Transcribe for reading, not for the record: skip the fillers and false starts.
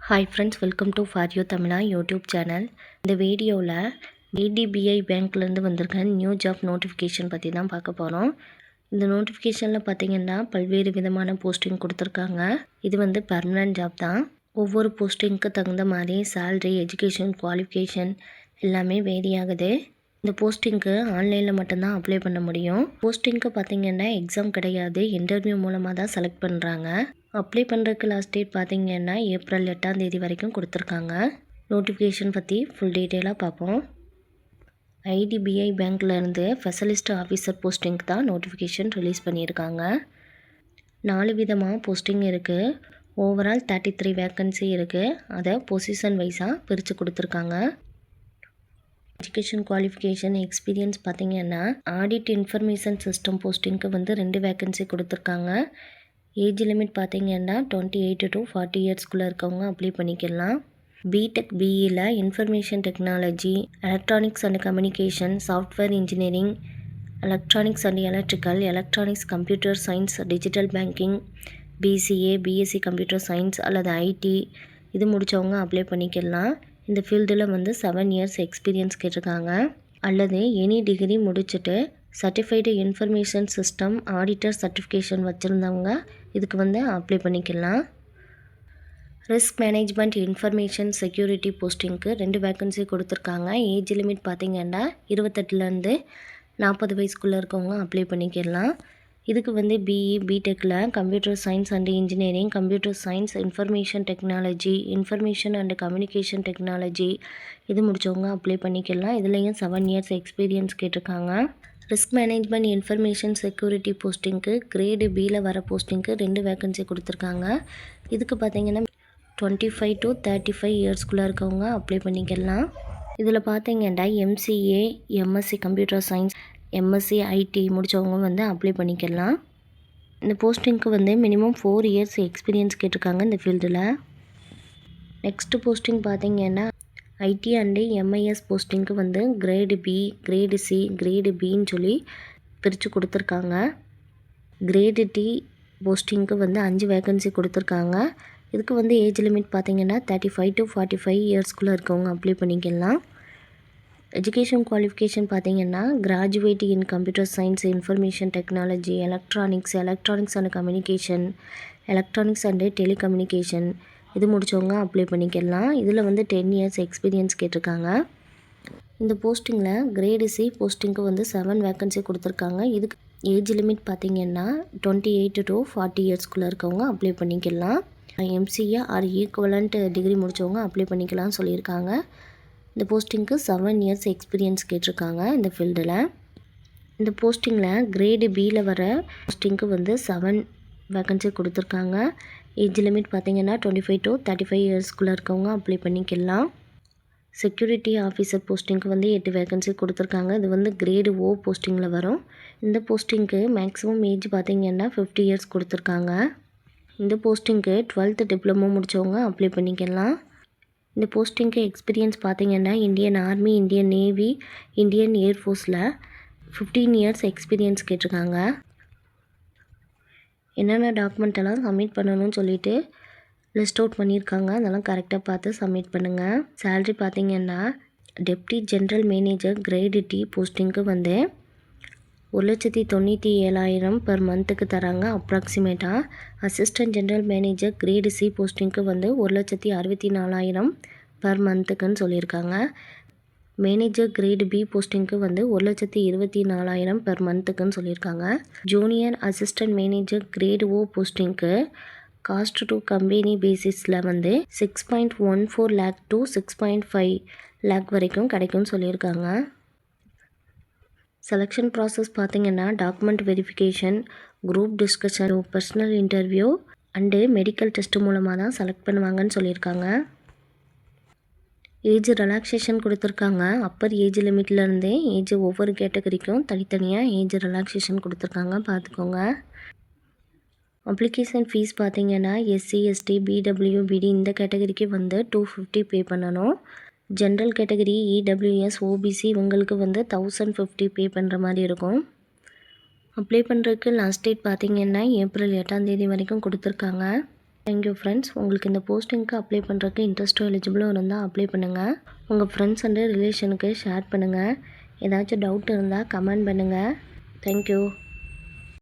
Hi friends, welcome to for you Tamizha YouTube channel. இந்த வீடியோவில் IDBI பேங்க்லேருந்து வந்திருக்க நியூ ஜாப் நோட்டிஃபிகேஷன் பற்றி தான் பார்க்க போகிறோம். இந்த நோட்டிஃபிகேஷனில் பார்த்திங்கன்னா பல்வேறு விதமான போஸ்டிங் கொடுத்துருக்காங்க. இது வந்து பர்மனன்ட் ஜாப் தான். ஒவ்வொரு போஸ்டிங்க்கு தகுந்த மாதிரி சேல்ரி, எஜுகேஷன், குவாலிஃபிகேஷன் எல்லாமே வேரி ஆகுது. இந்த போஸ்டிங்க்கு ஆன்லைனில் மட்டும்தான் அப்ளை பண்ண முடியும். போஸ்டிங்க்கு பார்த்திங்கன்னா எக்ஸாம் கிடையாது, இன்டர்வியூ மூலமாக தான் செலக்ட் பண்ணுறாங்க. அப்ளை பண்ணுறதுக்கு லாஸ்ட் டேட் பார்த்திங்கன்னா ஏப்ரல் 8ஆம் தேதி வரைக்கும் கொடுத்துருக்காங்க. நோட்டிஃபிகேஷன் பற்றி ஃபுல் டீட்டெயிலாக பார்ப்போம். ஐடிபிஐ பேங்க்லேருந்து ஸ்பெஷலிஸ்ட் ஆஃபீஸர் போஸ்டிங்க்கு தான் நோட்டிஃபிகேஷன் ரிலீஸ் பண்ணியிருக்காங்க. 4 விதமாக போஸ்டிங் இருக்குது. ஓவரால் 33 வேக்கன்சி இருக்குது. அதை பொசிஷன் வைஸாக பிரித்து கொடுத்துருக்காங்க. எஜுகேஷன், குவாலிஃபிகேஷன், எக்ஸ்பீரியன்ஸ் பார்த்திங்கன்னா ஆடிட் இன்ஃபர்மேஷன் சிஸ்டம் போஸ்டிங்க்கு வந்து 2 வேக்கன்சி கொடுத்துருக்காங்க. ஏஜ் லிமிட் பார்த்திங்கன்னா 28 to 40 இயர்ஸ்க்குள்ளே இருக்கவங்க அப்ளை பண்ணிக்கலாம். பிடெக் பிஇயில் information technology, electronics and communication, software engineering, electronics and electrical, electronics, computer science, digital banking, BCA, BSc computer science அல்லது IT இது முடித்தவங்க அப்ளை பண்ணிக்கலாம். இந்த ஃபீல்டில் வந்து 7 இயர்ஸ் எக்ஸ்பீரியன்ஸ் கேட்டிருக்காங்க. அல்லது எனி டிகிரி முடிச்சுட்டு certified information system auditor certification வச்சுருந்தவங்க இதுக்கு வந்து அப்ளை பண்ணிக்கலாம். ரிஸ்க் மேனேஜ்மெண்ட் இன்ஃபர்மேஷன் செக்யூரிட்டி போஸ்டிங்க்கு 2 வேக்கன்சி கொடுத்துருக்காங்க. ஏஜ் லிமிட் பார்த்திங்கன்னா 28லேருந்து 40 வயசுக்குள்ளே இருக்கவங்க அப்ளை பண்ணிக்கலாம். இதுக்கு வந்து பிஇ, பிடெக்கில் computer science and engineering, computer science, information technology, information and communication technology இது முடித்தவங்க அப்ளை பண்ணிக்கலாம். இதுலேயும் 7 இயர்ஸ் எக்ஸ்பீரியன்ஸ் கேட்டிருக்காங்க. ரிஸ்க் மேனேஜ்மெண்ட் இன்ஃபர்மேஷன் செக்யூரிட்டி போஸ்டிங்க்கு கிரேடு பியில் வர போஸ்டிங்க்கு 2 வேக்கன்சி கொடுத்துருக்காங்க. இதுக்கு பார்த்திங்கன்னா 25 to 35 இயர்ஸ்க்குள்ளே இருக்கவங்க அப்ளை பண்ணிக்கலாம். இதில் பார்த்திங்கன்னா MCA, MSc computer science, MSc ID முடித்தவங்க வந்து அப்ளை பண்ணிக்கலாம். இந்த போஸ்டிங்க்கு வந்து மினிமம் 4 இயர்ஸ் எக்ஸ்பீரியன்ஸ் கேட்டிருக்காங்க இந்த ஃபீல்டில். நெக்ஸ்ட்டு போஸ்டிங் பார்த்திங்கன்னா ஐடி அண்டு எம்ஐஎஸ் போஸ்டிங்க்கு வந்து grade B, grade C, grade பின்னு சொல்லி பிரித்து கொடுத்துருக்காங்க. கிரேடு டி போஸ்டிங்க்கு வந்து 5 வேக்கன்சி கொடுத்துருக்காங்க. இதுக்கு வந்து ஏஜ் லிமிட் பார்த்திங்கன்னா 35 to 45 இயர்ஸ்க்குள்ளே இருக்கவங்க அப்ளை பண்ணிக்கலாம். எஜுகேஷன் குவாலிஃபிகேஷன் பார்த்திங்கன்னா graduate in computer science, information technology, electronics and communication, electronics and telecommunication இது முடித்தவங்க அப்ளை பண்ணிக்கலாம். இதில் வந்து 10 இயர்ஸ் எக்ஸ்பீரியன்ஸ் கேட்டிருக்காங்க. இந்த போஸ்டிங்கில் கிரேடு சி போஸ்டிங்க்கு வந்து 7 வேக்கன்சி கொடுத்துருக்காங்க. இதுக்கு ஏஜ் லிமிட் பார்த்திங்கன்னா 28 to 40 இயர்ஸ்க்குள்ளே இருக்கவங்க அப்ளை பண்ணிக்கலாம். எம்சிஏ ஆர் ஈக்குவலண்ட் டிகிரி முடித்தவங்க அப்ளை பண்ணிக்கலாம்னு சொல்லியிருக்காங்க. இந்த போஸ்டிங்க்கு 7 இயர்ஸ் எக்ஸ்பீரியன்ஸ் கேட்டிருக்காங்க இந்த ஃபீல்டில். இந்த போஸ்டிங்கில் கிரேடு பியில் வர போஸ்டிங்க்கு வந்து 7 வேக்கன்சி கொடுத்துருக்காங்க. ஏஜ் லிமிட் பார்த்திங்கன்னா 25 to 35 இயர்ஸ்க்குள்ளே இருக்கவங்க அப்ளை பண்ணிக்கலாம். செக்யூரிட்டி ஆஃபீஸர் போஸ்டிங்க்கு வந்து 8 வேக்கன்சி கொடுத்துருக்காங்க. இது வந்து கிரேடு ஓ போஸ்டிங்கில் வரும். இந்த போஸ்டிங்க்கு மேக்ஸிமம் ஏஜ் பார்த்திங்கன்னா 50 இயர்ஸ் கொடுத்துருக்காங்க. இந்த போஸ்டிங்க்கு 12th டிப்ளமோ முடித்தவங்க அப்ளை பண்ணிக்கலாம். இந்த போஸ்டிங்க்கு எக்ஸ்பீரியன்ஸ் பார்த்திங்கன்னா Indian army, Indian navy, Indian ஏர்ஃபோர்ஸில் 15 இயர்ஸ் எக்ஸ்பீரியன்ஸ் கேட்டிருக்காங்க. என்னென்ன டாக்குமெண்ட் எல்லாம் சப்மிட் பண்ணணும்னு சொல்லிட்டு லிஸ்ட் அவுட் பண்ணியிருக்காங்க. அதெல்லாம் கரெக்டாக பார்த்து சப்மிட் பண்ணுங்கள். சேல்ரி பார்த்திங்கன்னா deputy general manager grade D போஸ்டிங்க்கு வந்து 1,97,000 பெர் மந்த்துக்கு தராங்க அப்ராக்சிமேட்டாக. Assistant general manager grade C போஸ்டிங்க்கு வந்து 1,64,000 பெர் மந்த்துக்குன்னு சொல்லியிருக்காங்க. மேனேஜர் கிரேடு பி போஸ்டிங்க்கு வந்து 1,24,000 பெர் மந்த்துக்குன்னு சொல்லியிருக்காங்க. Junior assistant manager grade O போஸ்டிங்க்கு காஸ்ட் டு கம்பெனி பேசிஸில் வந்து 6.14 lakh to 6.5 lakh வரைக்கும் கிடைக்கும்னு சொல்லியிருக்காங்க. செலெக்ஷன் ப்ராசஸ் பார்த்திங்கன்னா document verification, group discussion, personal interview and medical test மூலமாக தான் செலக்ட் பண்ணுவாங்கன்னு சொல்லியிருக்காங்க. ஏஜ் ரிலாக்ஸேஷன் கொடுத்துருக்காங்க. அப்பர் ஏஜ் லிமிட்லேருந்தே ஏஜ் ஒவ்வொரு கேட்டகரிக்கும் தனித்தனியாக ஏஜ் ரிலாக்ஸேஷன் கொடுத்துருக்காங்க, பார்த்துக்கோங்க. அப்ளிகேஷன் ஃபீஸ் பார்த்திங்கன்னா எஸ்சி, எஸ்டி, பிடபிள்யூ, பிடி இந்த கேட்டகரிக்கு வந்து 250 பே பண்ணணும். ஜென்ரல் கேட்டகரி, இடபிள்யூஎஸ், ஓபிசி இவங்களுக்கு வந்து 1050 பே பண்ணுற மாதிரி இருக்கும். அப்ளை பண்ணுறதுக்கு லாஸ்ட் டேட் பார்த்திங்கன்னா ஏப்ரல் 8ஆம் தேதி வரைக்கும் கொடுத்துருக்காங்க. Thank you friends. உங்களுக்கு இந்த போஸ்டிங்க்கு அப்ளை பண்ணுறதுக்கு இன்ட்ரெஸ்ட்டோ எலிஜிபிளும் இருந்தால் அப்ளை பண்ணுங்கள். உங்கள் ஃப்ரெண்ட்ஸ் அண்டு ரிலேஷனுக்கு ஷேர் பண்ணுங்கள். ஏதாச்சும் டவுட் இருந்தால் கமெண்ட் பண்ணுங்கள். தேங்க்யூ.